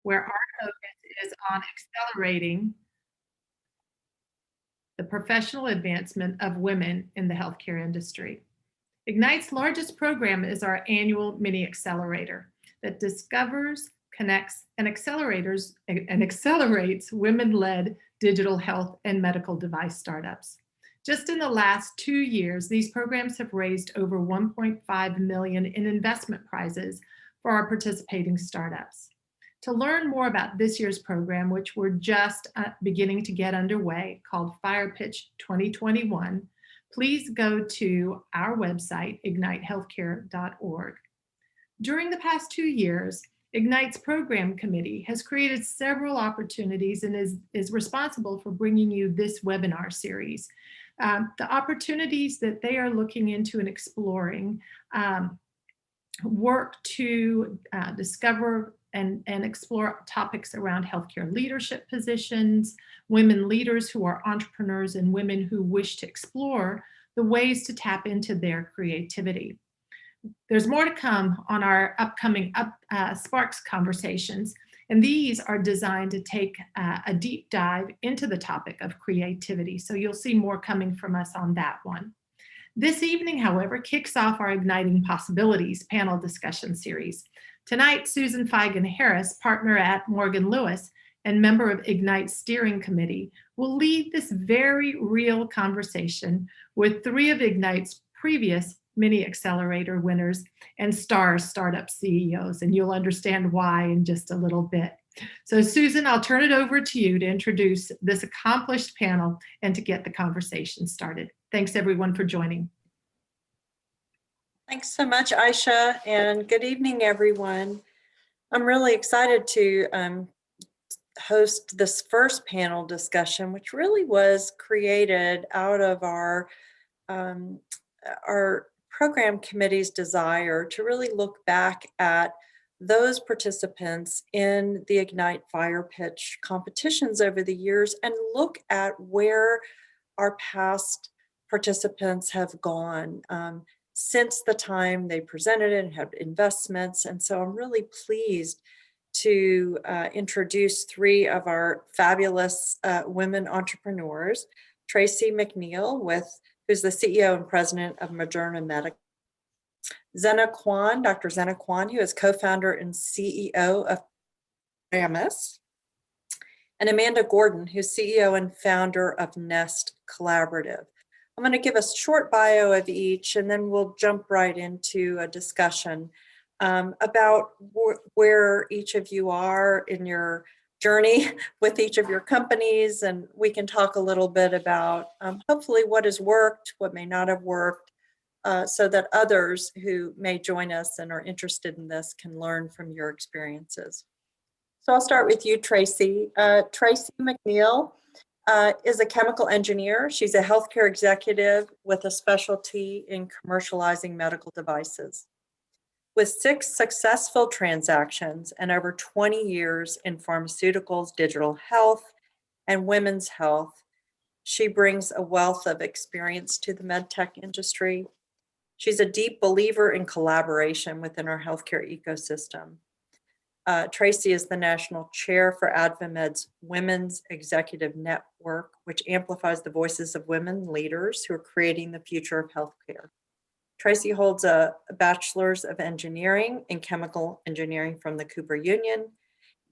where our focus is on accelerating the professional advancement of women in the healthcare industry. Ignite's largest program is our annual mini accelerator that discovers, connects, and accelerates women-led digital health and medical device startups. Just in the last 2 years, these programs have raised over 1.5 million in investment prizes for our participating startups. To learn more about this year's program, which we're just beginning to get underway, called FirePitch 2021, please go to our website, ignitehealthcare.org. During the past 2 years, Ignite's program committee has created several opportunities and is responsible for bringing you this webinar series. The opportunities that they are looking into and exploring work to discover and explore topics around healthcare leadership positions, women leaders who are entrepreneurs, and women who wish to explore the ways to tap into their creativity. There's more to come on our upcoming Sparks conversations, and these are designed to take a deep dive into the topic of creativity. So you'll see more coming from us on that one. This evening, however, kicks off our Igniting Possibilities panel discussion series. Tonight, Susan Feigen-Harris, partner at Morgan Lewis and member of Ignite's steering committee, will lead this very real conversation with 3 of Ignite's previous mini accelerator winners and star startup CEOs, and you'll understand why in just a little bit. So Susan, I'll turn it over to you to introduce this accomplished panel and to get the conversation started. Thanks everyone for joining. Thanks so much, Aisha, and good evening, everyone. I'm really excited to host this first panel discussion, which really was created out of our program committee's desire to really look back at those participants in the Ignite Fire Pitch competitions over the years and look at where our past participants have gone since the time they presented and had investments. And so I'm really pleased to introduce 3 of our fabulous women entrepreneurs. Tracy McNeil, who's the CEO and president of Moderna Medical. Zena Kwan, Dr. Zena Kwan, who is co-founder and CEO of Ramus. And Amanda Gordon, who's CEO and founder of Nest Collaborative. I'm going to give a short bio of each, and then we'll jump right into a discussion about where each of you are in your journey with each of your companies, and we can talk a little bit about hopefully what has worked, what may not have worked, so that others who may join us and are interested in this can learn from your experiences. So I'll start with you, Tracy. Tracy McNeil is a chemical engineer. She's a healthcare executive with a specialty in commercializing medical devices. With 6 successful transactions and over 20 years in pharmaceuticals, digital health, and women's health, she brings a wealth of experience to the medtech industry. She's a deep believer in collaboration within our healthcare ecosystem. Tracy is the national chair for AdvaMed's Women's Executive Network, which amplifies the voices of women leaders who are creating the future of healthcare. Tracy holds a bachelor's of engineering in chemical engineering from the Cooper Union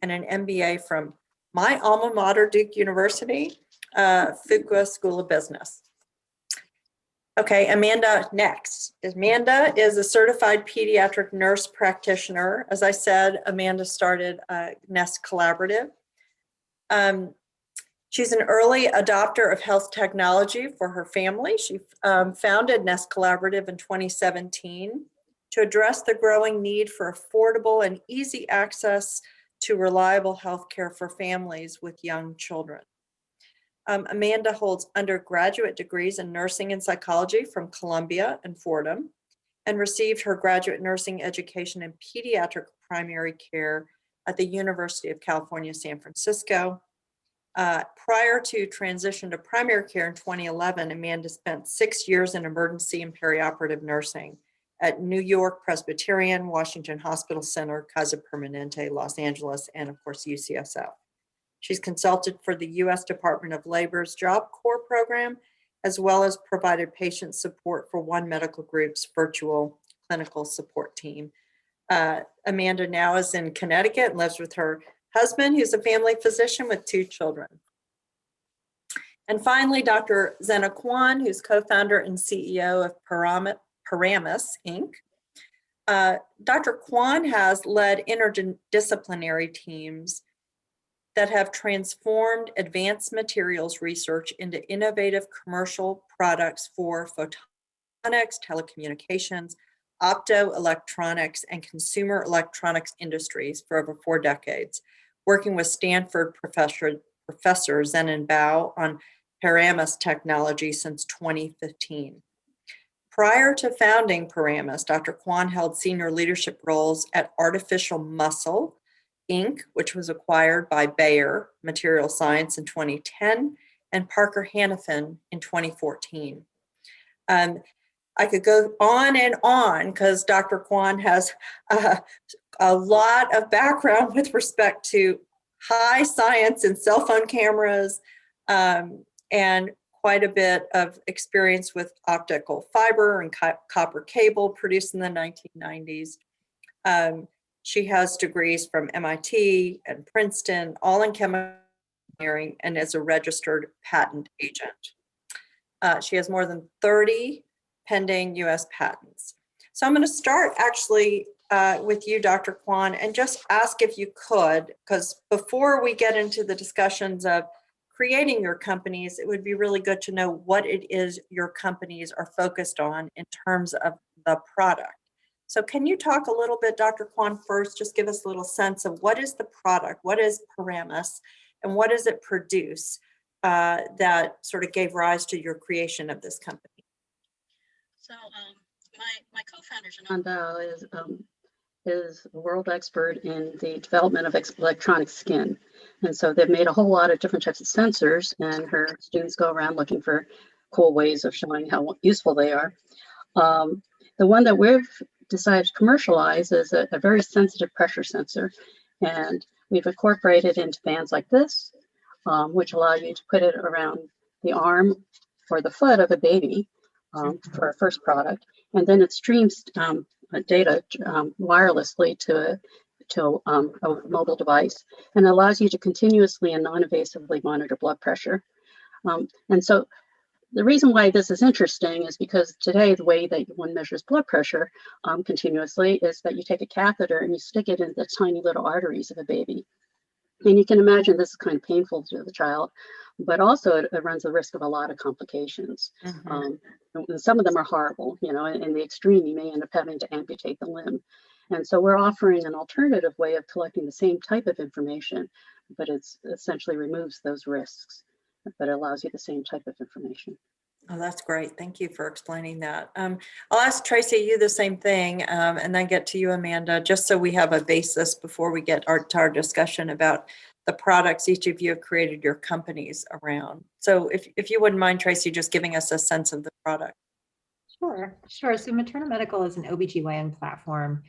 and an MBA from my alma mater, Duke University, Fuqua School of Business. Okay, Amanda next. Amanda is a certified pediatric nurse practitioner. As I said, Amanda started Nest Collaborative. She's an early adopter of health technology for her family. She founded Nest Collaborative in 2017 to address the growing need for affordable and easy access to reliable healthcare for families with young children. Amanda holds undergraduate degrees in nursing and psychology from Columbia and Fordham, and received her graduate nursing education in pediatric primary care at the University of California, San Francisco. Prior to transition to primary care in 2011, Amanda spent 6 years in emergency and perioperative nursing at New York Presbyterian, Washington Hospital Center, Casa Permanente, Los Angeles, and of course, UCSF. She's consulted for the U.S. Department of Labor's Job Corps program, as well as provided patient support for One Medical Group's virtual clinical support team. Amanda now is in Connecticut and lives with her husband, who's a family physician with 2 children. And finally, Dr. Zena Kwan, who's co-founder and CEO of Paramus, Inc. Dr. Kwan has led interdisciplinary teams that have transformed advanced materials research into innovative commercial products for photonics, telecommunications, optoelectronics, and consumer electronics industries for over 4 decades, working with Stanford Professor Zenon Bao on Paramus technology since 2015. Prior to founding Paramus, Dr. Kwan held senior leadership roles at Artificial Muscle, Inc., which was acquired by Bayer Material Science in 2010, and Parker Hannifin in 2014. I could go on and on because Dr. Kwan has a lot of background with respect to high science and cell phone cameras, and quite a bit of experience with optical fiber and copper cable produced in the 1990s. She has degrees from MIT and Princeton, all in chemical engineering, and is a registered patent agent. She has more than 30 pending US patents. So I'm going to start actually with you, Dr. Kwan, and just ask if you could, because before we get into the discussions of creating your companies, it would be really good to know what it is your companies are focused on in terms of the product. So can you talk a little bit, Dr. Kwan, first, just give us a little sense of what is the product, what is Paramus, and what does it produce that sort of gave rise to your creation of this company? So my co-founder, Zenon Bao, is a world expert in the development of electronic skin. And so they've made a whole lot of different types of sensors, and her students go around looking for cool ways of showing how useful they are. The one that we've decided to commercialize is a very sensitive pressure sensor. And we've incorporated into bands like this, which allow you to put it around the arm or the foot of a baby for our first product. And then it streams data wirelessly to a mobile device, and allows you to continuously and non-invasively monitor blood pressure. And so the reason why this is interesting is because today the way that one measures blood pressure continuously is that you take a catheter and you stick it in the tiny little arteries of a baby. And you can imagine this is kind of painful to the child, but also it runs the risk of a lot of complications. And some of them are horrible, you know, in the extreme, you may end up having to amputate the limb. And so we're offering an alternative way of collecting the same type of information, but it essentially removes those risks, but it allows you the same type of information. Oh, that's great. Thank you for explaining that. I'll ask Tracy, you the same thing, and then get to you, Amanda, just so we have a basis before we get to our discussion about the products each of you have created your companies around. So if you wouldn't mind, Tracy, just giving us a sense of the product. Sure. So Maternal Medical is an OBGYN platform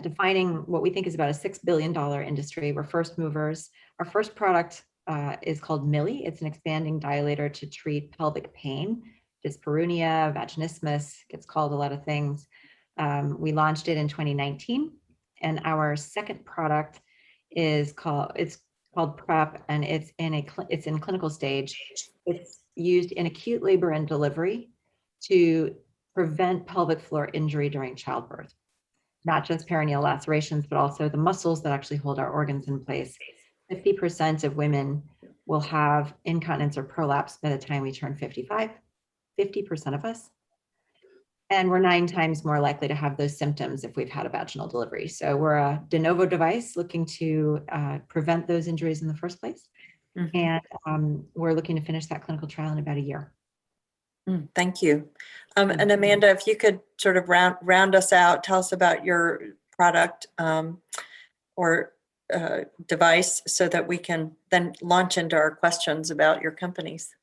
defining what we think is about a $6 billion industry. We're first movers. Our first product is called Millie. It's an expanding dilator to treat pelvic pain, dyspareunia, vaginismus, gets called a lot of things. We launched it in 2019, and our second product is called PrEP, and it's in clinical stage. It's used in acute labor and delivery to prevent pelvic floor injury during childbirth, not just perineal lacerations, but also the muscles that actually hold our organs in place. 50% of women will have incontinence or prolapse by the time we turn 55, 50% of us. And we're 9 times more likely to have those symptoms if we've had a vaginal delivery. So we're a de novo device looking to prevent those injuries in the first place. And we're looking to finish that clinical trial in about a year. Thank you. And Amanda, if you could sort of round us out, tell us about your product or device so that we can then launch into our questions about your companies.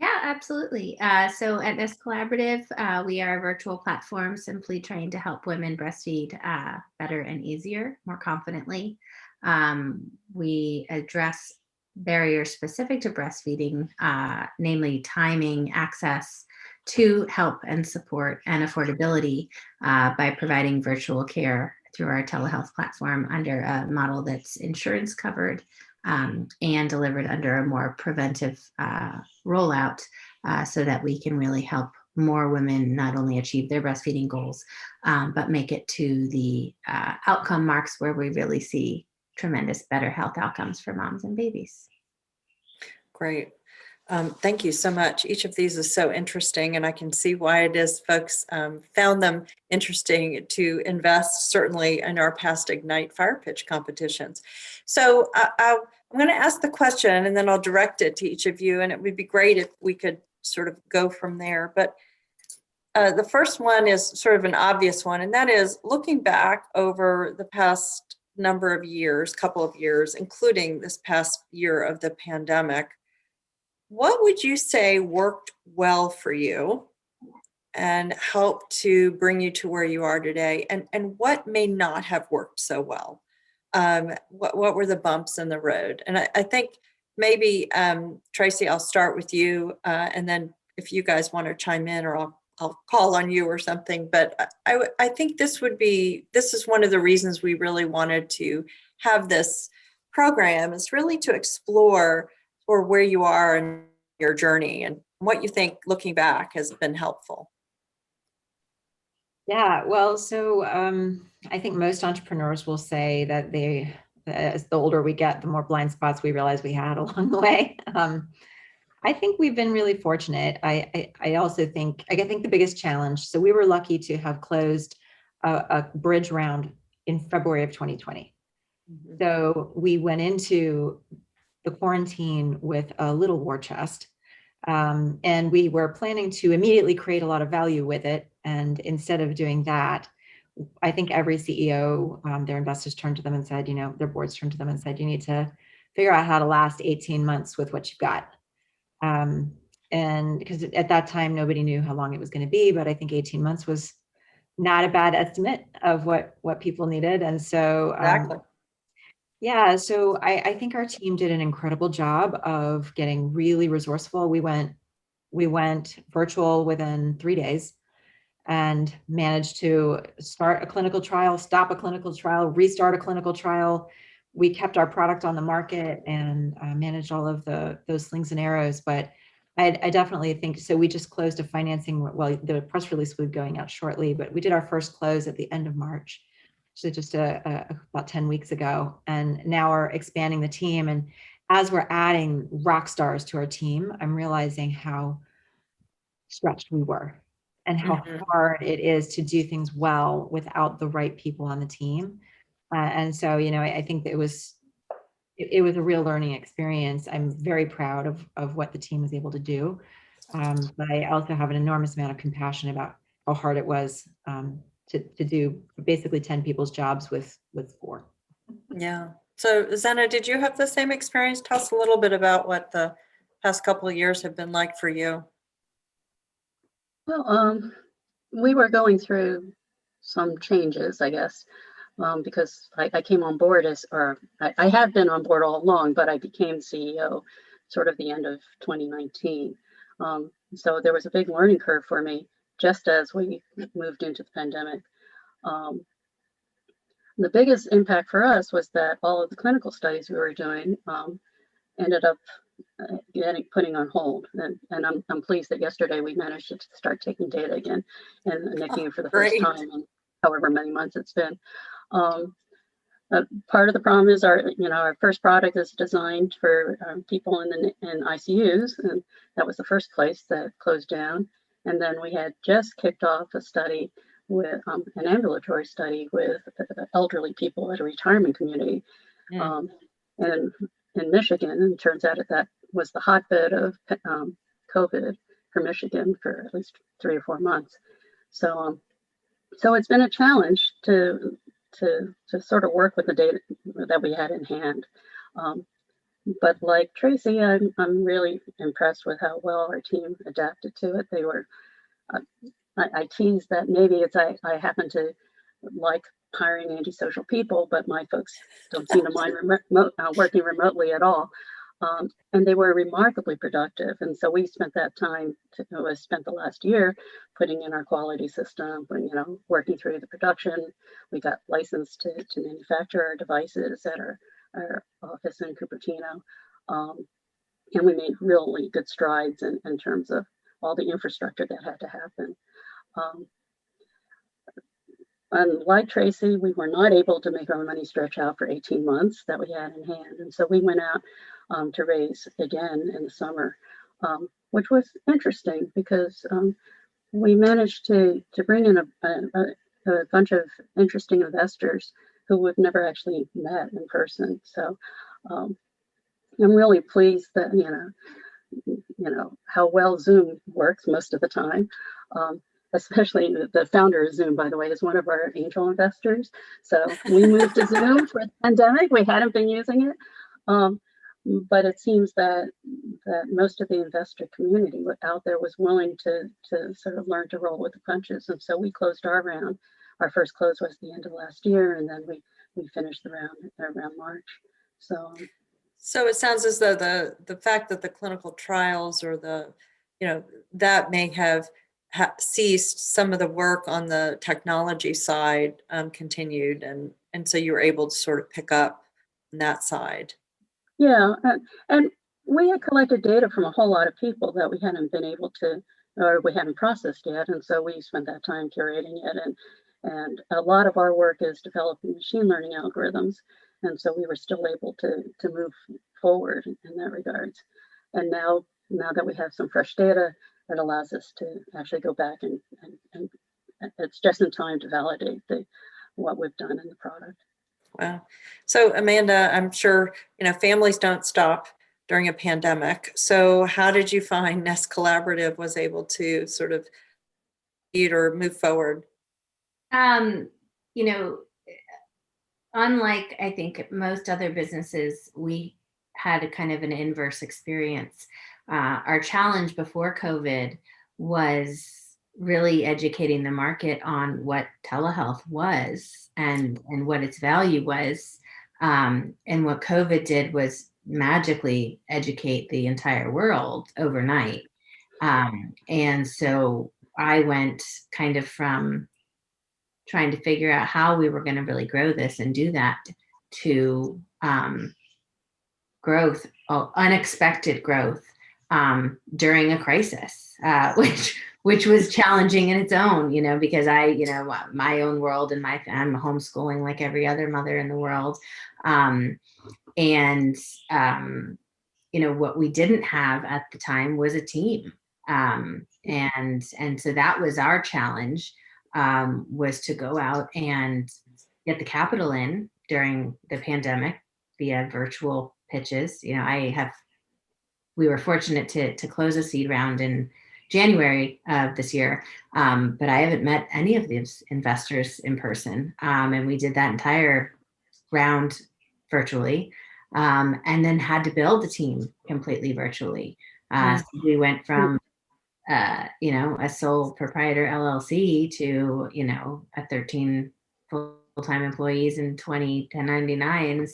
Yeah, absolutely. So at this collaborative, we are a virtual platform simply trying to help women breastfeed better and easier, more confidently. We address barriers specific to breastfeeding, namely timing, access to help and support, and affordability by providing virtual care through our telehealth platform under a model that's insurance covered and delivered under a more preventive rollout so that we can really help more women not only achieve their breastfeeding goals, but make it to the outcome marks where we really see tremendous better health outcomes for moms and babies. Great. Thank you so much. Each of these is so interesting, and I can see why it is folks found them interesting to invest, certainly in our past Ignite Fire Pitch competitions. So I'm going to ask the question, and then I'll direct it to each of you, and it would be great if we could sort of go from there. But the first one is sort of an obvious one, and that is looking back over the past number of years, couple of years, including this past year of the pandemic. What would you say worked well for you and helped to bring you to where you are today? And what may not have worked so well? What were the bumps in the road? And I think maybe, Tracy, I'll start with you. And then if you guys want to chime in, or I'll call on you or something. But I think this is one of the reasons we really wanted to have this program, is really to explore or where you are in your journey and what you think looking back has been helpful. Yeah, well, so I think most entrepreneurs will say that as the older we get, the more blind spots we realize we had along the way. I think we've been really fortunate. I also think, I think the biggest challenge, so we were lucky to have closed a bridge round in February of 2020. Mm-hmm. So we went into the quarantine with a little war chest. And we were planning to immediately create a lot of value with it. And instead of doing that, I think every CEO, their investors turned to them and said, their boards turned to them and said, you need to figure out how to last 18 months with what you've got. And because at that time, nobody knew how long it was going to be, but I think 18 months was not a bad estimate of what people needed. And so, exactly. Yeah, so I think our team did an incredible job of getting really resourceful. We went virtual within 3 days and managed to start a clinical trial, stop a clinical trial, restart a clinical trial. We kept our product on the market and managed all of those slings and arrows. But I definitely think, so we just closed a financing, well, the press release will be going out shortly, but we did our first close at the end of March. So just about 10 weeks ago, and now we're expanding the team. And as we're adding rock stars to our team, I'm realizing how stretched we were and how hard it is to do things well without the right people on the team. And so, I think that it was a real learning experience. I'm very proud of what the team was able to do. But I also have an enormous amount of compassion about how hard it was to do basically 10 people's jobs with 4. Yeah. So Zena, did you have the same experience? Tell us a little bit about what the past couple of years have been like for you. Well, we were going through some changes, I guess, because I came on board I have been on board all along, but I became CEO sort of the end of 2019. So there was a big learning curve for me just as we moved into the pandemic. The biggest impact for us was that all of the clinical studies we were doing ended up putting on hold. And I'm pleased that yesterday we managed to start taking data again and making it for the first time in however many months it's been. Part of the problem is our first product is designed for people in ICUs, and that was the first place that closed down. And then we had just kicked off a study with an ambulatory study with elderly people at a retirement community, and in Michigan. And it turns out that was the hotbed of COVID for Michigan for at least 3 or 4 months. So it's been a challenge to sort of work with the data that we had in hand. But like Tracy, I'm really impressed with how well our team adapted to it. They were, uh, I tease that maybe it's I happen to like hiring antisocial people, but my folks don't seem to mind working remotely at all. And they were remarkably productive. And so we spent that time, spent the last year putting in our quality system, working through the production. We got licensed to manufacture our devices at our office in Cupertino. And we made really good strides in terms of all the infrastructure that had to happen. And like Tracy, we were not able to make our money stretch out for 18 months that we had in hand. And so we went out to raise again in the summer, which was interesting because we managed to bring in a bunch of interesting investors who we've never actually met in person. So I'm really pleased that, how well Zoom works most of the time. Especially the founder of Zoom, by the way, is one of our angel investors. So we moved to Zoom for the pandemic. We hadn't been using it. But it seems that most of the investor community out there was willing to sort of learn to roll with the punches. And so we closed our round. Our first close was the end of last year, and then we finished the round around March. So it sounds as though the fact that the clinical trials or that may have ceased, some of the work on the technology side continued, and so you were able to sort of pick up on that side. Yeah, and we had collected data from a whole lot of people that we hadn't been able to, or we hadn't processed yet, and so we spent that time curating it, and a lot of our work is developing machine learning algorithms, and so we were still able to move forward in that regards. And now that we have some fresh data, it allows us to actually go back and it's just in time to validate what we've done in the product. Wow. So Amanda, I'm sure, families don't stop during a pandemic. So how did you find Nest Collaborative was able to sort of eat or move forward? Unlike I think most other businesses, we had a kind of an inverse experience. Our challenge before COVID was really educating the market on what telehealth was and what its value was. And what COVID did was magically educate the entire world overnight. And so I went kind of from trying to figure out how we were going to really grow this and do that to growth, unexpected growth during a crisis, which was challenging in its own, because my own world and I'm homeschooling like every other mother in the world. What we didn't have at the time was a team. And so that was our challenge, was to go out and get the capital in during the pandemic via virtual pitches. We were fortunate to close a seed round in January of this year, but I haven't met any of these investors in person. And we did that entire round virtually, and then had to build the team completely virtually. So we went from a sole proprietor LLC to, a 13 full-time employees and 20 1099s,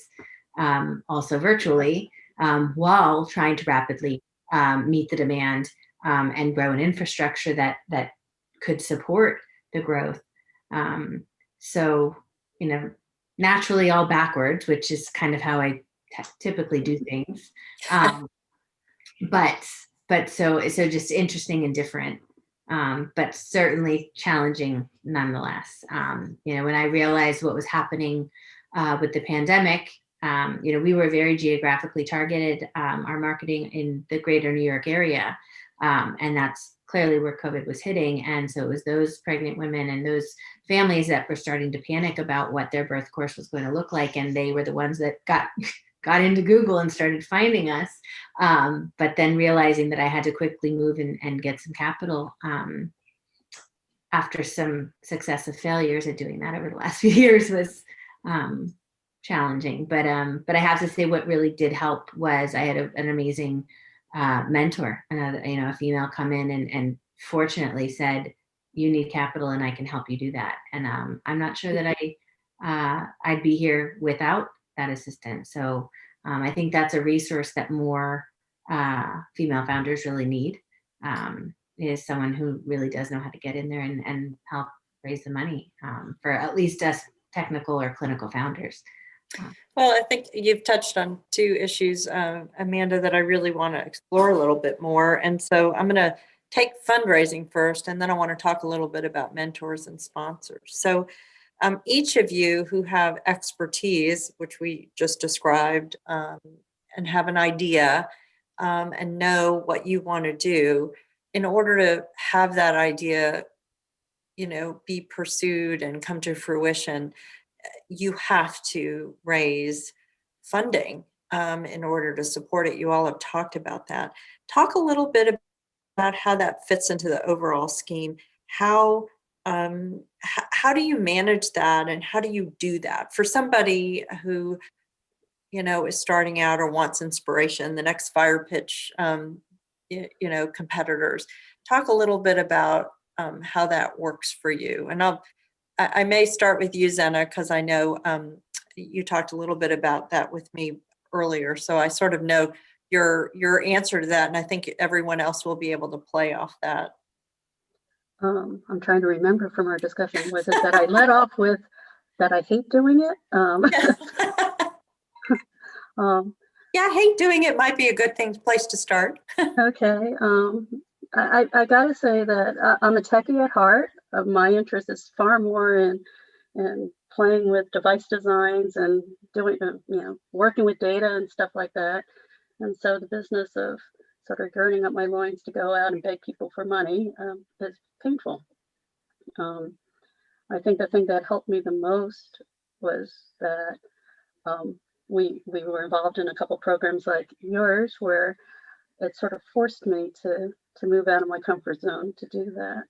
also virtually, while trying to rapidly meet the demand and grow an infrastructure that could support the growth. So, naturally all backwards, which is kind of how I typically do things. But so just interesting and different, but certainly challenging nonetheless. When I realized what was happening with the pandemic, we were very geographically targeted, our marketing in the greater New York area. And that's clearly where COVID was hitting. And so it was those pregnant women and those families that were starting to panic about what their birth course was going to look like. And they were the ones that got into Google and started finding us. But then realizing that I had to quickly move and get some capital after some successive failures at doing that over the last few years was challenging. But I have to say, what really did help was I had an amazing mentor, another, a female come in and fortunately said, you need capital and I can help you do that. And I'm not sure that I'd be here without that assistance. So I think that's a resource that more female founders really need, is someone who really does know how to get in there and help raise the money for at least us technical or clinical founders. Well, I think you've touched on two issues, Amanda, that I really want to explore a little bit more. And so I'm going to take fundraising first, and then I want to talk a little bit about mentors and sponsors. So each of you who have expertise, which we just described, and have an idea and know what you want to do, in order to have that idea, be pursued and come to fruition, you have to raise funding in order to support it. You all have talked about that. Talk a little bit about how that fits into the overall scheme. How do you manage that, and how do you do that for somebody who is starting out or wants inspiration, the next fire pitch competitors? Talk a little bit about how that works for you. And I may start with you, Zena, because I know you talked a little bit about that with me earlier. So I sort of know your answer to that, and I think everyone else will be able to play off that. I'm trying to remember from our discussion. Was it that I led off with that I hate doing it? Yeah, I hate doing it might be a good place to start. Okay. I gotta say that I'm a techie at heart. My interest is far more in playing with device designs and doing, working with data and stuff like that. And so the business of sort of girding up my loins to go out and beg people for money is painful. I think the thing that helped me the most was that we were involved in a couple programs like yours, where it sort of forced me to move out of my comfort zone to do that.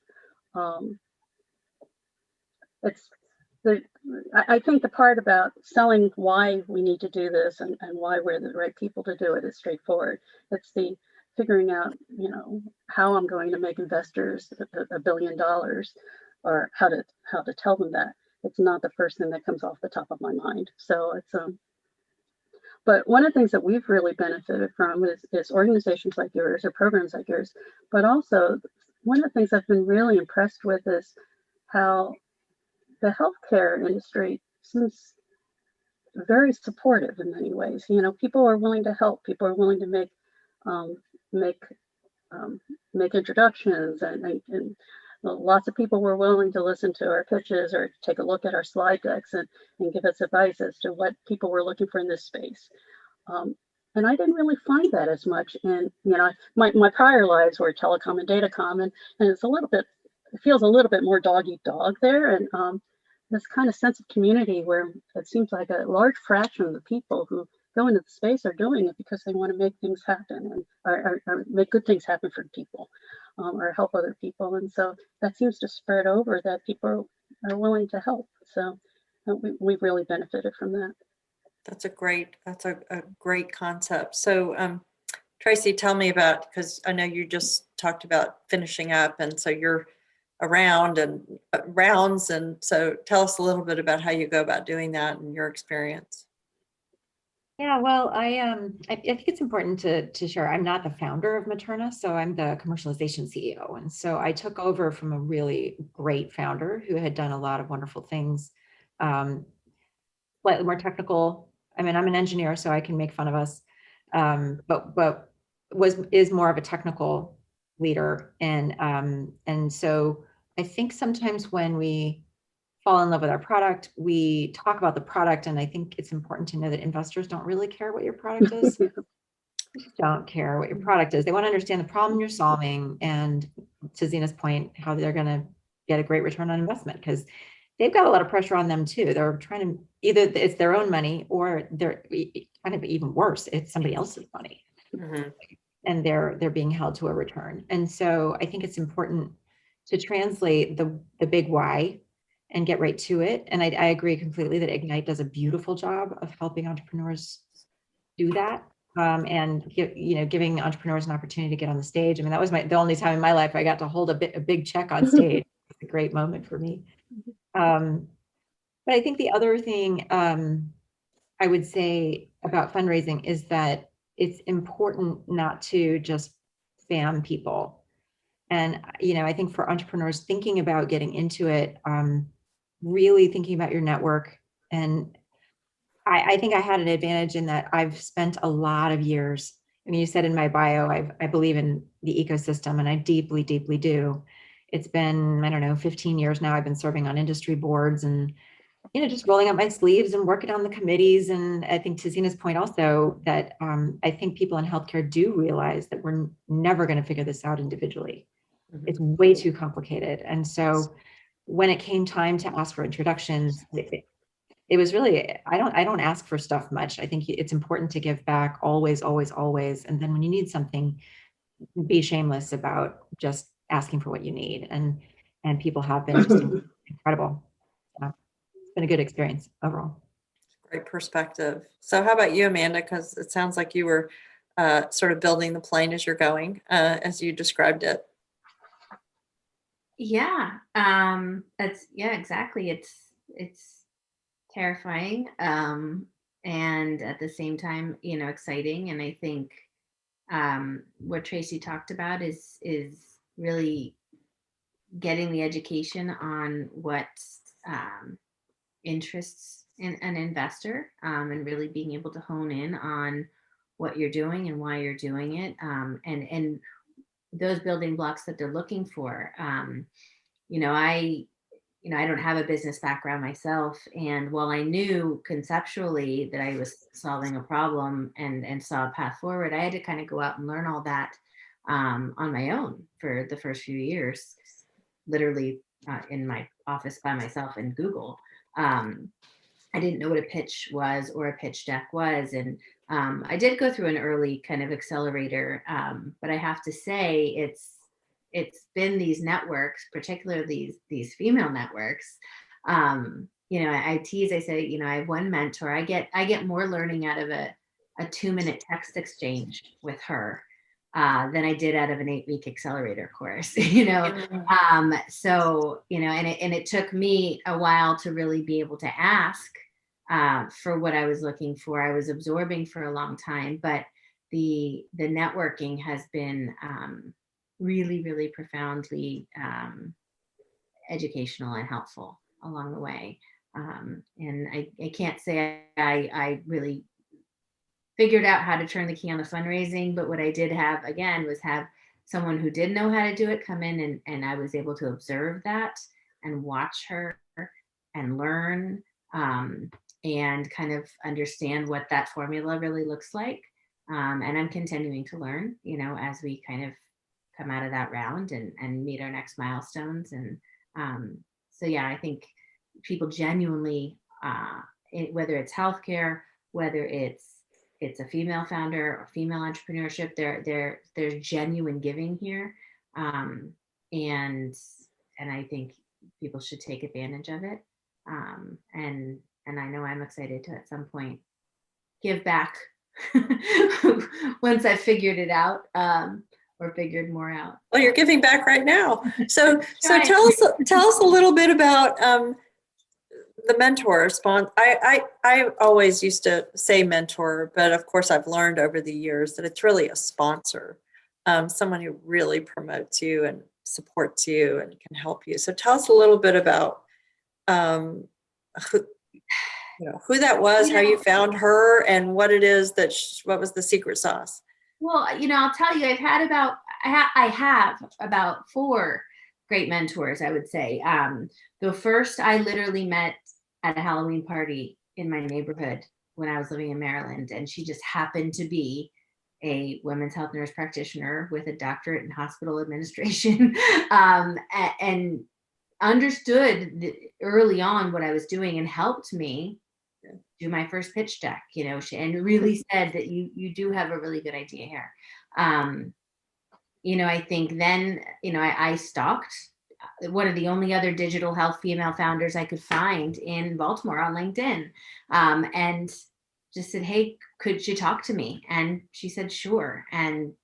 I think the part about selling why we need to do this and why we're the right people to do it is straightforward. It's the figuring out, how I'm going to make investors $1 billion, or how to tell them that. It's not the first thing that comes off the top of my mind. So it's but one of the things that we've really benefited from is organizations like yours or programs like yours. But also, one of the things I've been really impressed with is how the healthcare industry seems very supportive in many ways. People are willing to help. People are willing to make introductions, and lots of people were willing to listen to our pitches or take a look at our slide decks and give us advice as to what people were looking for in this space. And I didn't really find that as much. And my prior lives were telecom and datacom, and it feels a little bit more dog eat dog there. And this kind of sense of community where it seems like a large fraction of the people who go into the space are doing it because they want to make things happen and or make good things happen for people, or help other people. And so that seems to spread over, that people are willing to help. So we've really benefited from that. That's a great concept. So Tracy, tell me about, because I know you just talked about finishing up, and so you're around and rounds, and so tell us a little bit about how you go about doing that and your experience. Yeah, well, I think it's important to share. I'm not the founder of Materna, so I'm the commercialization CEO. And so I took over from a really great founder who had done a lot of wonderful things, slightly more technical. I mean, I'm an engineer, so I can make fun of us, but is more of a technical leader. And so I think sometimes when we fall in love with our product, we talk about the product, and I think it's important to know that investors don't really care what your product is. They just don't care what your product is. They want to understand the problem you're solving, and to Zena's point, how they're going to get a great return on investment, because they've got a lot of pressure on them too. They're trying to, either it's their own money, or they're kind of even worse, it's somebody else's money. Mm-hmm. And they're being held to a return. And so I think it's important to translate the big why and get right to it. And I agree completely that Ignite does a beautiful job of helping entrepreneurs do that. And giving entrepreneurs an opportunity to get on the stage. I mean, that was the only time in my life I got to hold a big check on stage. It's a great moment for me. But I think the other thing I would say about fundraising is that it's important not to just spam people. And, I think for entrepreneurs thinking about getting into it, really thinking about your network. And I think I had an advantage in that I've spent a lot of years. I mean, you said in my bio, I believe in the ecosystem, and I deeply, deeply do. It's been, I don't know, 15 years now. I've been serving on industry boards and, just rolling up my sleeves and working on the committees. And I think to Zina's point also that I think people in healthcare do realize that we're never going to figure this out individually. It's way too complicated. And so when it came time to ask for introductions, it was really, I don't ask for stuff much. I think it's important to give back always, always, always. And then when you need something, be shameless about just asking for what you need. And people have been just incredible. It's been a good experience overall. Great perspective. So how about you, Amanda? Because it sounds like you were sort of building the plane as you're going, as you described it. Yeah, exactly. It's terrifying, and at the same time, exciting. And I think what Tracy talked about is really getting the education on what interests an investor, and really being able to hone in on what you're doing and why you're doing it, and those building blocks that they're looking for. I don't have a business background myself, and while I knew conceptually that I was solving a problem and saw a path forward, I had to kind of go out and learn all that on my own for the first few years, literally in my office by myself in Google. I didn't know what a pitch was or a pitch deck was, and I did go through an early kind of accelerator, but I have to say it's been these networks, particularly these female networks. I tease, I say, I have one mentor. I get more learning out of a 2-minute text exchange with her than I did out of an 8-week accelerator course. So and it took me a while to really be able to ask for what I was looking for. I was absorbing for a long time, but the networking has been really, really profoundly educational and helpful along the way. And I can't say I really figured out how to turn the key on the fundraising, but what I did have, again, was have someone who did know how to do it come in, and I was able to observe that and watch her and learn and kind of understand what that formula really looks like. And I'm continuing to learn, as we kind of come out of that round and meet our next milestones. And so, yeah, I think people genuinely, whether it's healthcare, whether it's a female founder or female entrepreneurship, there's genuine giving here. And I think people should take advantage of it. And I know I'm excited to at some point give back once I figured it out. Or figured more out. Well, you're giving back right now. So tell us a little bit about the mentor sponsor. I always used to say mentor, but of course I've learned over the years that it's really a sponsor, someone who really promotes you and supports you and can help you. So tell us a little bit about who that was, how you found her, and what it is what was the secret sauce. Well, I'll tell you, I have about 4 great mentors, I would say. The first I literally met at a Halloween party in my neighborhood when I was living in Maryland. And she just happened to be a women's health nurse practitioner with a doctorate in hospital administration, and understood early on what I was doing and helped me do my first pitch deck, and really said that you do have a really good idea here. I think then, I stalked one of the only other digital health female founders I could find in Baltimore on LinkedIn, and just said, "Hey, could you talk to me?" And she said, "Sure." And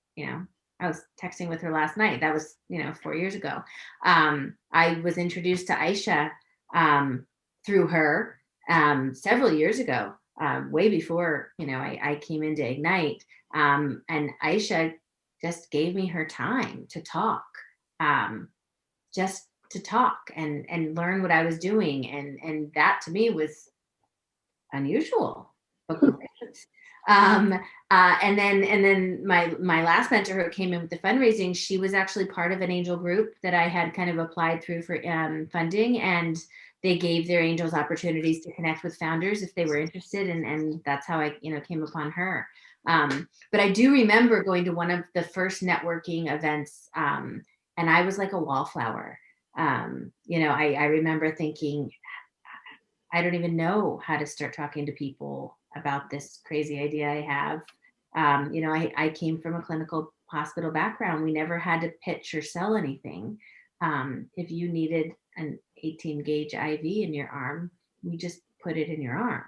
I was texting with her last night. That was 4 years ago. I was introduced to Aisha through her several years ago, way before I came into Ignite. And Aisha just gave me her time to talk. Just to talk and learn what I was doing. And that to me was unusual, but great. And then my last mentor who came in with the fundraising, she was actually part of an angel group that I had kind of applied through for funding, and they gave their angels opportunities to connect with founders if they were interested, and that's how I came upon her. But I do remember going to one of the first networking events, and I was like a wallflower. I remember thinking, I don't even know how to start talking to people about this crazy idea I have. I came from a clinical hospital background. We never had to pitch or sell anything. If you needed an 18 gauge IV in your arm, we just put it in your arm.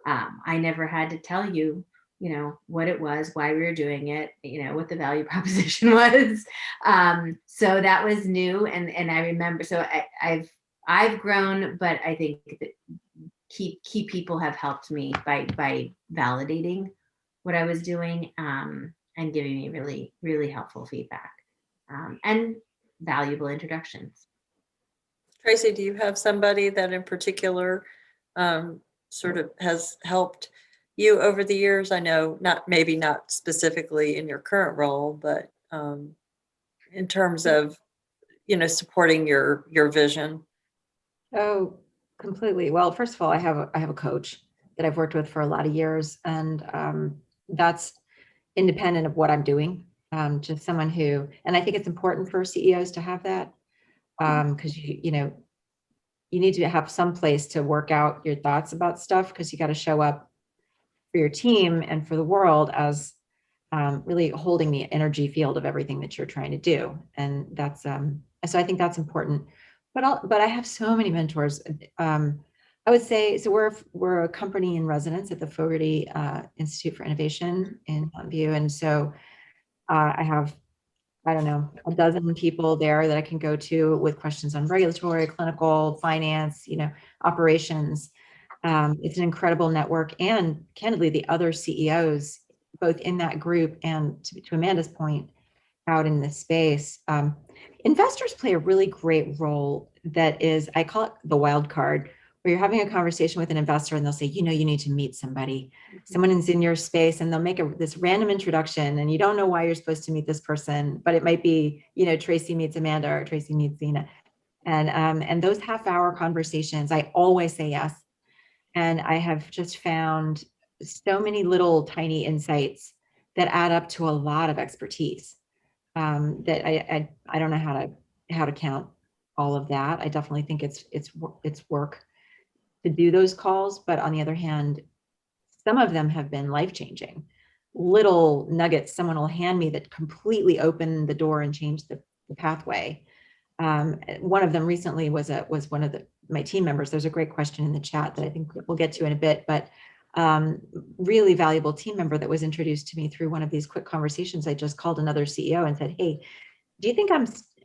I never had to tell you, what it was, why we were doing it, what the value proposition was. So that was new. And I remember, so I've grown, but I think that key people have helped me by validating what I was doing, and giving me really, really helpful feedback, and valuable introductions. Tracy, do you have somebody that in particular sort of has helped you over the years? I know maybe not specifically in your current role, but in terms of, supporting your vision. Oh, completely. Well, first of all, I have a coach that I've worked with for a lot of years, and that's independent of what I'm doing. Just someone who, and I think it's important for CEOs to have that, because you need to have some place to work out your thoughts about stuff, because you got to show up for your team and for the world as really holding the energy field of everything that you're trying to do. And that's so I think that's important. But I have so many mentors. I would say, so we're a company in residence at the Fogarty Institute for Innovation in Mountain View, and so I have, I don't know, a dozen people there that I can go to with questions on regulatory, clinical, finance, operations. It's an incredible network, and candidly, the other CEOs, both in that group and to Amanda's point, out in this space. Investors play a really great role that is, I call it the wild card, where you're having a conversation with an investor and they'll say, you need to meet somebody. Someone is in your space, and they'll make this random introduction, and you don't know why you're supposed to meet this person, but it might be, Tracy meets Amanda or Tracy meets Zena. And those half-hour conversations, I always say yes. And I have just found so many little tiny insights that add up to a lot of expertise. That I don't know how to count all of that. I definitely think it's work to do those calls, but on the other hand, some of them have been life-changing. Little nuggets someone will hand me that completely open the door and change the pathway. One of them recently was one of my team members. There's a great question in the chat that I think we'll get to in a bit, but really valuable team member that was introduced to me through one of these quick conversations. I just called another CEO and said, hey, do you think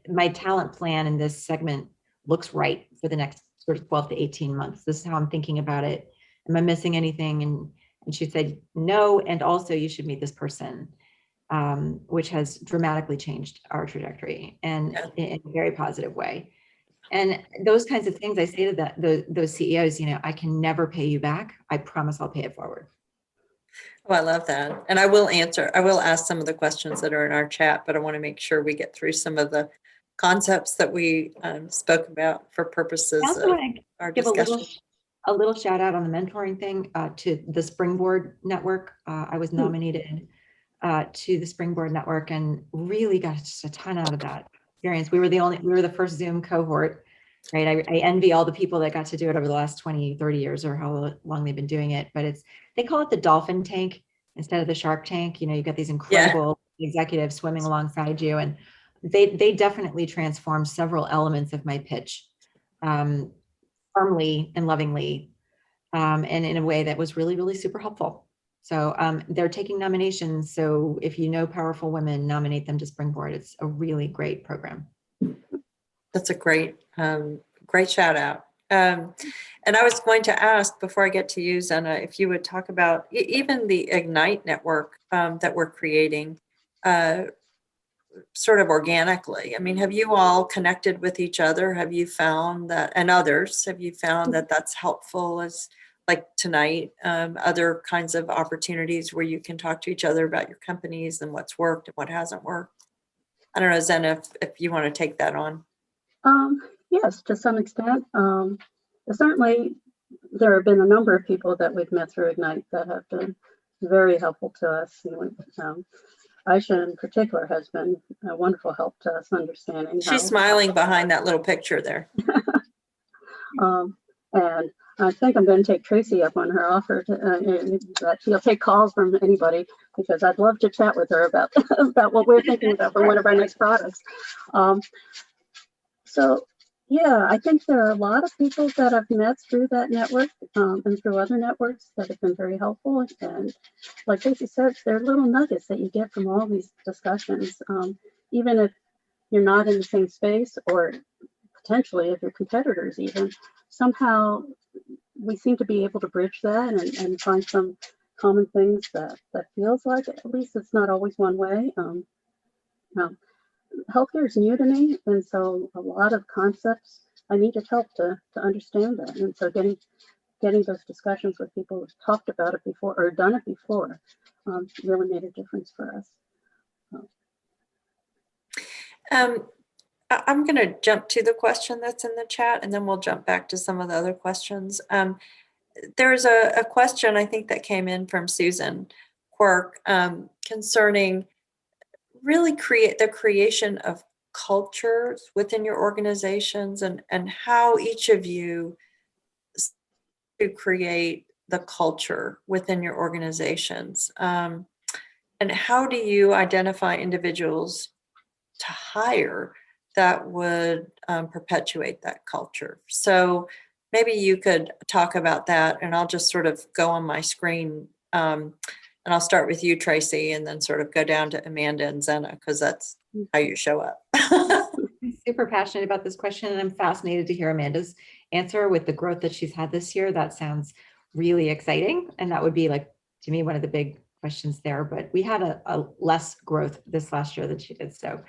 my talent plan in this segment looks right for the next sort of 12 to 18 months? This is how I'm thinking about it. Am I missing anything? And she said, no, and also you should meet this person, which has dramatically changed our trajectory, and in a very positive way. And those kinds of things I say to those CEOs, I can never pay you back. I promise I'll pay it forward. Oh, I love that. And I will ask some of the questions that are in our chat, but I want to make sure we get through some of the concepts that we spoke about for purposes of our discussion. A little shout out on the mentoring thing to the Springboard Network. I was nominated to the Springboard Network and really got just a ton out of that experience. We were the first Zoom cohort, right? I envy all the people that got to do it over the last 20, 30 years or how long they've been doing it, but they call it the dolphin tank instead of the shark tank. You got these incredible executives swimming alongside you. And they definitely transformed several elements of my pitch, firmly and lovingly, and in a way that was really, really super helpful. So they're taking nominations. So if you know powerful women, nominate them to Springboard. It's a really great program. That's a great, great shout out. And I was going to ask before I get to you, Zena, if you would talk about even the Ignite network that we're creating sort of organically. I mean, have you all connected with each other? Have you found that, and others, have you found that that's helpful as like tonight, other kinds of opportunities where you can talk to each other about your companies and what's worked and what hasn't worked? I don't know, Zena, if you want to take that on. Yes, to some extent. Certainly, there have been a number of people that we've met through Ignite that have been very helpful to us. Aisha in particular has been a wonderful help to us understanding. She's smiling behind that little picture there. And I think I'm going to take Tracy up on her offer that she'll take calls from anybody, because I'd love to chat with her about about what we're thinking about for one of our next products. So yeah, I think there are a lot of people that I've met through that network and through other networks that have been very helpful. And like Tracy said, there are little nuggets that you get from all these discussions, even if you're not in the same space, or potentially if you're competitors even. Somehow we seem to be able to bridge that and find some common things that feels like, at least it's not always one way. Healthcare is new to me, and so a lot of concepts I needed help to understand that. And so getting those discussions with people who've talked about it before or done it before really made a difference for us. I'm going to jump to the question that's in the chat, and then we'll jump back to some of the other questions. There's a question I think that came in from Susan Quirk concerning really the creation of cultures within your organizations, and how each of you to create the culture within your organizations. And how do you identify individuals to hire that would perpetuate that culture? So maybe you could talk about that, and I'll just sort of go on my screen. And I'll start with you, Tracy, and then sort of go down to Amanda and Zena, because that's how you show up. I'm super passionate about this question, and I'm fascinated to hear Amanda's answer with the growth that she's had this year. That sounds really exciting. And that would be, like, to me, one of the big questions there. But we had a less growth this last year than she did. So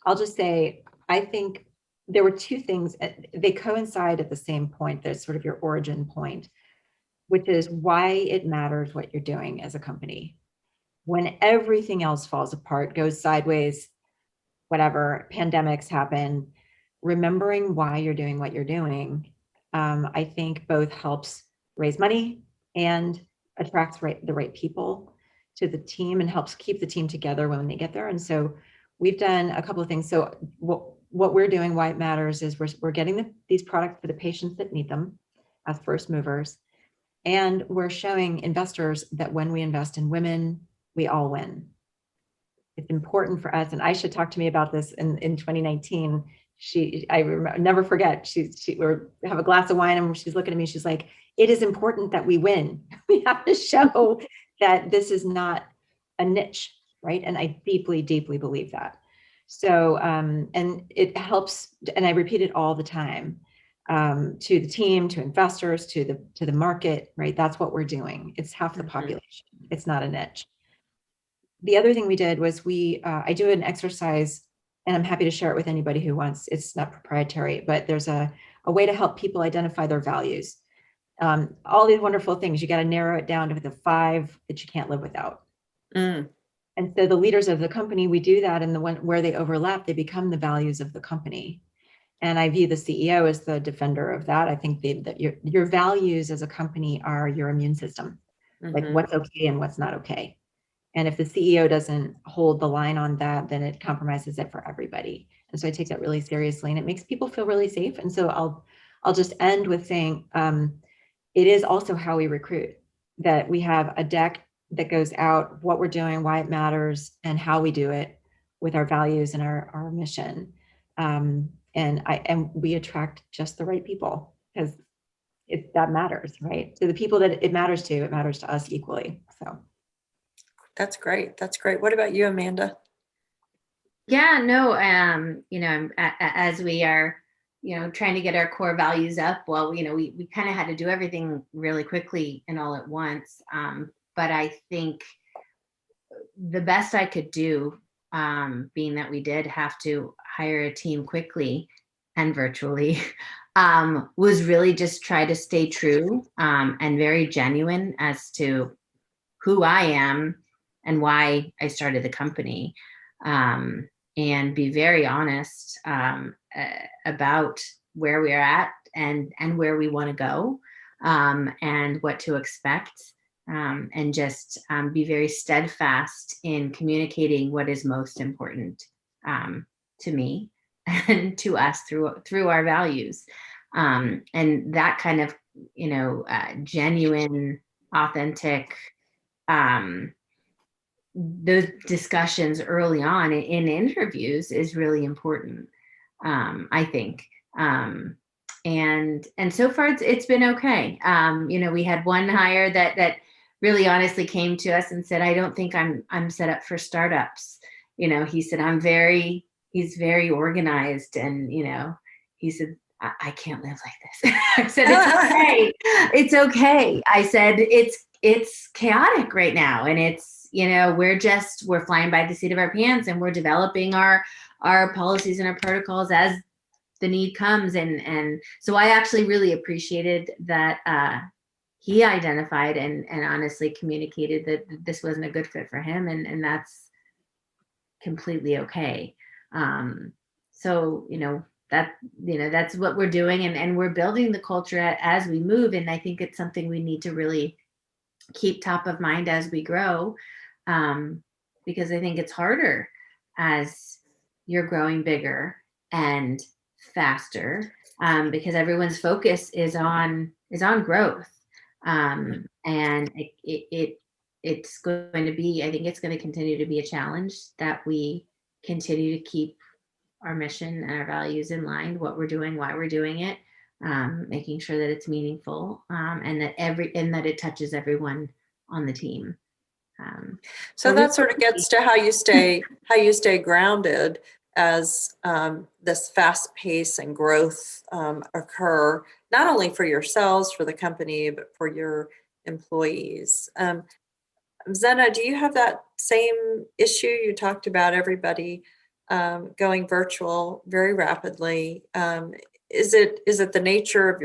I'll just say, I think there were two things. They coincide at the same point. There's sort of your origin point, which is why it matters what you're doing as a company. When everything else falls apart, goes sideways, whatever, pandemics happen, remembering why you're doing what you're doing, I think both helps raise money and attracts the right people to the team, and helps keep the team together when they get there. And so we've done a couple of things. So what we're doing, why it matters, is we're getting these products for the patients that need them as first movers. And we're showing investors that when we invest in women, we all win. It's important for us. And Aisha talked to me about this in 2019. Never forget, we have a glass of wine and she's looking at me, she's like, it is important that we win. We have to show that this is not a niche, right? And I deeply, deeply believe that. So, and it helps, and I repeat it all the time, to the team, to investors, to the market, right? That's what we're doing. It's half the population. It's not a niche. The other thing we did was I do an exercise, and I'm happy to share it with anybody who wants. It's not proprietary, but there's a way to help people identify their values. All these wonderful things, you got to narrow it down to the 5 that you can't live without. And so the leaders of the company, we do that, and the one where they overlap, they become the values of the company. And I view the CEO as the defender of that. I think that your values as a company are your immune system, like what's okay and what's not okay. And if the CEO doesn't hold the line on that, then it compromises it for everybody. And so I take that really seriously, and it makes people feel really safe. And so I'll just end with saying, it is also how we recruit, that we have a deck that goes out, what we're doing, why it matters, and how we do it. with our values and our mission. And we attract just the right people, because that matters, right? So the people that it matters to us equally. So That's great. That's great. What about you, Amanda? Yeah, no, as we are, trying to get our core values up, well, we kind of had to do everything really quickly and all at once. But I think the best I could do, being that we did have to hire a team quickly and virtually, was really just try to stay true and very genuine as to who I am and why I started the company, and be very honest about where we're at and where we want to go, and what to expect. And just be very steadfast in communicating what is most important to me and to us through our values, and that kind of genuine, authentic, those discussions early on in interviews is really important, I think. And so far it's been okay. We had one hire that really honestly came to us and said, I don't think I'm set up for startups. He said, he's very organized, and he said, I can't live like this. I said, it's okay. It's okay. I said, it's chaotic right now, and it's, we're flying by the seat of our pants, and we're developing our policies and our protocols as the need comes. And so I actually really appreciated that he identified and honestly communicated that this wasn't a good fit for him, and that's completely okay. So that's what we're doing, and we're building the culture as we move, and I think it's something we need to really keep top of mind as we grow, because I think it's harder as you're growing bigger and faster, because everyone's focus is on growth, and it's going to be, I think it's going to continue to be a challenge that we continue to keep our mission and our values in line, what we're doing, why we're doing it, making sure that it's meaningful, and that it touches everyone on the team. So that sort of gets to how you stay grounded as this fast pace and growth occur, not only for yourselves, for the company, but for your employees. Zena, do you have that same issue? You talked about everybody going virtual very rapidly. Is it the nature of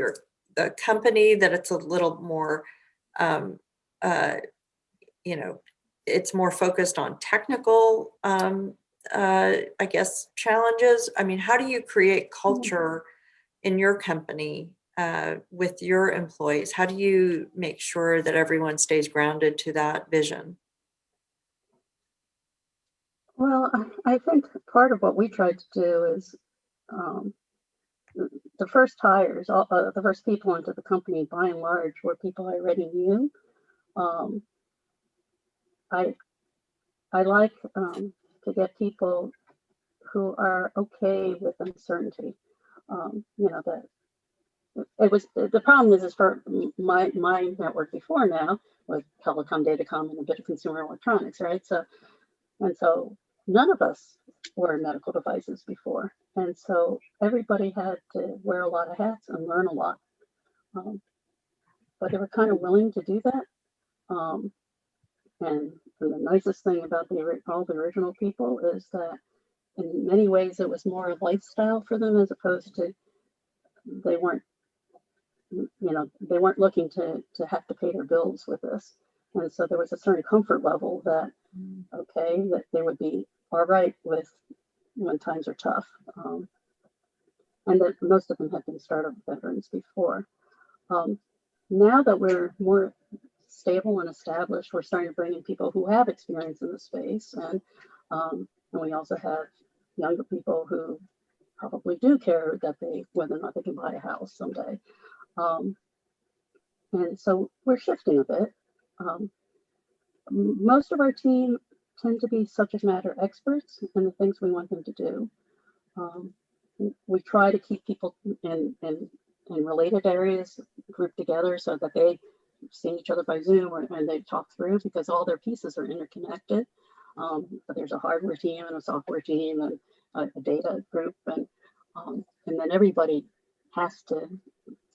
the company that it's a little more it's more focused on technical, I guess, challenges? I mean, how do you create culture in your company with your employees? How do you make sure that everyone stays grounded to that vision? Well, I think part of what we tried to do is the first hires, the first people into the company, by and large, were people I already knew. I like to get people who are okay with uncertainty. That it was the problem is for my network before now was telecom, datacom, and a bit of consumer electronics, right? So none of us were medical devices before, and so everybody had to wear a lot of hats and learn a lot. But they were kind of willing to do that. And the nicest thing about all the original people is that in many ways it was more a lifestyle for them, as opposed to they weren't looking to have to pay their bills with this. And so there was a certain comfort level that that they would be all right with when times are tough, and that most of them had been startup veterans before. Now that we're more stable and established, we're starting to bring in people who have experience in the space, and we also have younger people who probably do care that whether or not they can buy a house someday. And so we're shifting a bit. Most of our team tend to be subject matter experts in the things we want them to do. We try to keep people in related areas grouped together so that they see each other by Zoom and they talk through, because all their pieces are interconnected. But there's a hardware team and a software team and a data group, and then everybody has to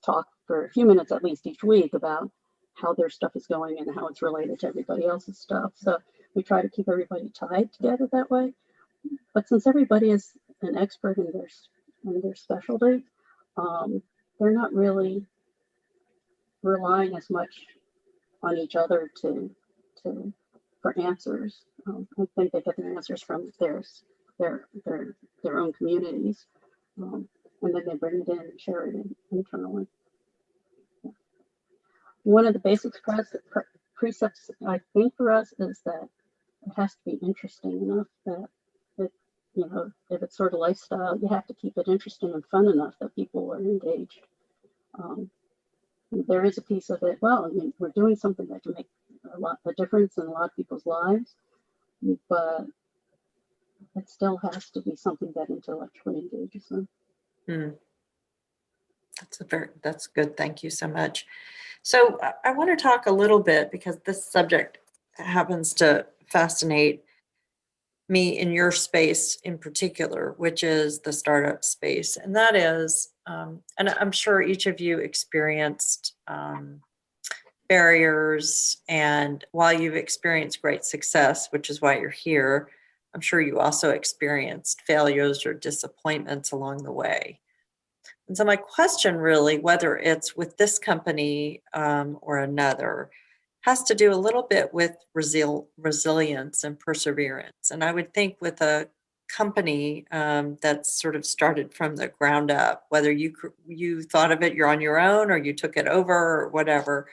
talk for a few minutes at least each week about how their stuff is going and how it's related to everybody else's stuff. So we try to keep everybody tied together that way. But since everybody is an expert in their specialty, they're not really relying as much on each other for answers. I think they get their answers from their own communities, and then they bring it in and share it internally. One of the basic precepts, I think, for us is that it has to be interesting enough that if it's sort of lifestyle, you have to keep it interesting and fun enough that people are engaged. There is a piece of it, well, we're doing something that can make a difference in a lot of people's lives, but it still has to be something that intellectually engages them. That's good. Thank you so much. So I want to talk a little bit, because this subject happens to fascinate me in your space in particular, which is the startup space. And that is, and I'm sure each of you experienced barriers, and while you've experienced great success, which is why you're here, I'm sure you also experienced failures or disappointments along the way. And so my question really, whether it's with this company or another, has to do a little bit with resilience and perseverance. And I would think with a company that's sort of started from the ground up, whether you thought of it, you're on your own, or you took it over, or whatever,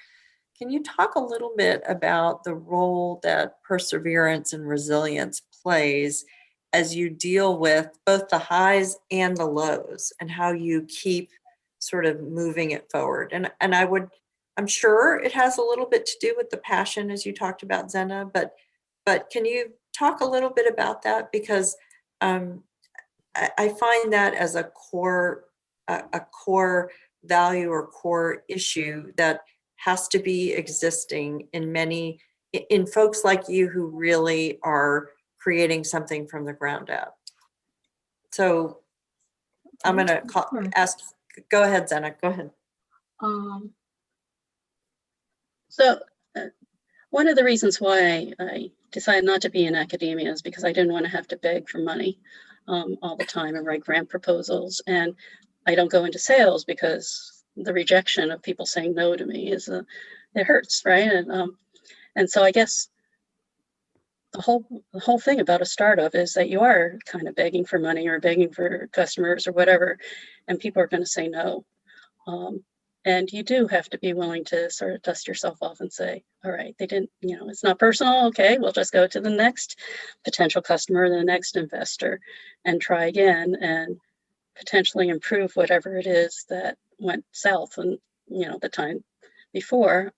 can you talk a little bit about the role that perseverance and resilience plays as you deal with both the highs and the lows, and how you keep sort of moving it forward? And I'm sure it has a little bit to do with the passion, as you talked about, Zenna, but can you talk a little bit about that? Because I find that as a core value or core issue that has to be existing in folks like you who really are creating something from the ground up. So I'm going to ask, go ahead, Zenna, go ahead. So one of the reasons why I decided not to be in academia is because I didn't want to have to beg for money all the time and write grant proposals. And I don't go into sales because the rejection of people saying no to me it hurts, right? And so I guess the whole thing about a startup is that you are kind of begging for money or begging for customers or whatever, and people are going to say no. And you do have to be willing to sort of dust yourself off and say, all right, they didn't, it's not personal. Okay, we'll just go to the next potential customer, the next investor, and try again and potentially improve whatever it is that went south and, the time before.